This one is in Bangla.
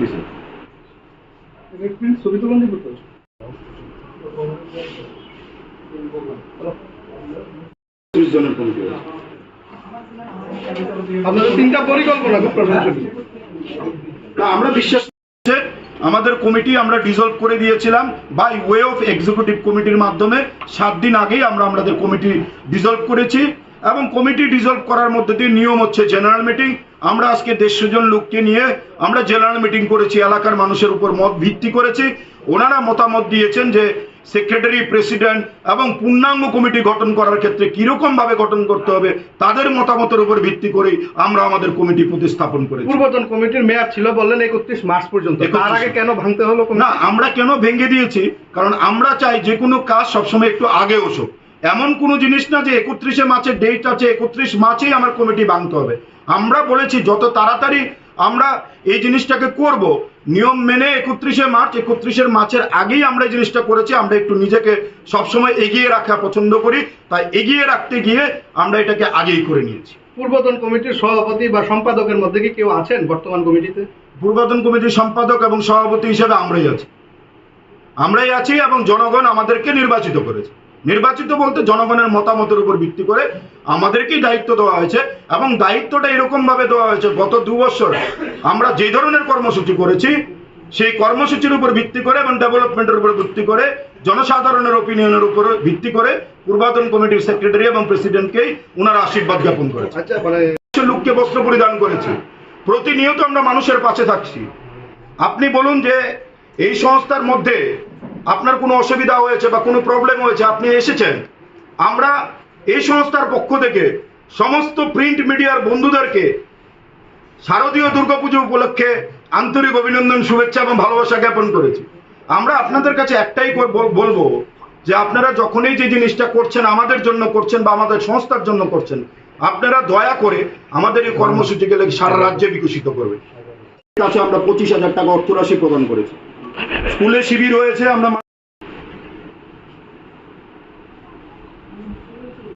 Committee sir. ছবি তুলন দিব তো। জনের কমিটি আছে। আপনাদের তিনটা পরিকল্পনা খুব প্রশংসনীয়। না, আমরা বিশ্বাস করছি আমাদের কমিটি আমরা ডিসলভ করে দিয়েছিলাম বাই ওয়ে অফ এক্সিকিউটিভ কমিটির মাধ্যমে 7 দিন আগেই আমরা আমাদের কমিটি ডিসলভ করেছি এবং কমিটি ডিসলভ করার মধ্যে দিয়ে নিয়ম হচ্ছে জেনারেল মিটিং। আমরা আজকে 150 জন লোককে নিয়ে আমরা জেনারেল মিটিং করেছি, এলাকার মানুষের উপর মত ভিত্তি করেছি। ওনারা মতামত দিয়েছেন যে সেক্রেটারি, প্রেসিডেন্ট এবং পূর্ণাঙ্গ কমিটি গঠন করার ক্ষেত্রে কিরকম ভাবে গঠন করতে হবে তাদের মতামতের উপর ভিত্তি করে আমরা আমাদের কমিটি প্রতিস্থাপন করেছি। পূর্বতন কমিটির মেয়াদ ছিল বললেন 31 মার্চ পর্যন্ত, তার আগে কেন ভাঙতে হলো? না, আমরা কেন ভেঙে দিয়েছি, কারণ আমরা চাই যে কোনো কাজ সবসময় একটু আগে ওসুক। এমন কোনো জিনিস না যে 31 মার্চের ডেট আছে 31 মার্চেই আমার কমিটি ভাঙতে হবে। আমরা বলেছি যত তাড়াতাড়ি আমরা এই জিনিসটাকে করব, নিয়ম মেনে 31 মার্চ 31 মার্চের আগেই আমরা এই জিনিসটা করেছি। আমরা একটু নিজেকে সবসময় এগিয়ে রাখা পছন্দ করি, তাই এগিয়ে রাখতে গিয়ে আমরা এটাকে আগেই করে নিয়েছি। পূর্বতন কমিটির সভাপতি বা সম্পাদকের মধ্যে কি কেউ আছেন বর্তমান কমিটিতে? পূর্বতন কমিটির সম্পাদক এবং সভাপতি হিসেবে আমরাই আছি এবং জনগণ আমাদেরকে নির্বাচিত করেছে। নির্বাচিত বলতে জনগণের মতামতের উপর ভিত্তি করে আমাদেরকেই দায়িত্ব দেওয়া হয়েছে এবং দায়িত্বটা এরকম ভাবে দেওয়া হয়েছে গত 2 বছর আমরা যে ধরনের কর্মসূচি করেছি সেই কর্মসূচির উপর ভিত্তি করে এবং ডেভেলপমেন্টের উপর ভিত্তি করে জনসাধারণের ওপিনিয়নের উপর ভিত্তি করে পূর্বতন কমিটির সেক্রেটারি এবং প্রেসিডেন্টকেই ওনারা আশীর্বাদ জ্ঞাপন করেছে। আচ্ছা, মানে লোককে বস্ত্র পরিধান করেছি, প্রতিনিয়ত আমরা মানুষের পাশে থাকছি। আপনি বলুন যে এই সংস্থার মধ্যে আপনার কোনো অসুবিধা হয়েছে বা কোনো প্রবলেম হয়েছে, আপনি এসেছেন। আমরা এই সংস্থার পক্ষ থেকে সমস্ত প্রিন্ট মিডিয়ার বন্ধুদেরকে শারদীয় দুর্গাপুজো উপলক্ষে আন্তরিক অভিনন্দন, শুভেচ্ছা এবং ভালোবাসা জ্ঞাপন করেছি। আমরা আপনাদের কাছে একটাই বলবো যে আপনারা যখনই যে জিনিসটা করছেন আমাদের জন্য করছেন বা আমাদের সংস্থার জন্য করছেন, আপনারা দয়া করে আমাদের এই কর্মসূচিগুলো সারা রাজ্যে বিকশিত করবেন। কাছে আমরা 25,000 টাকা অর্থরাশি প্রদান করেছি। স্কুলে শিবির হয়েছে, আমরা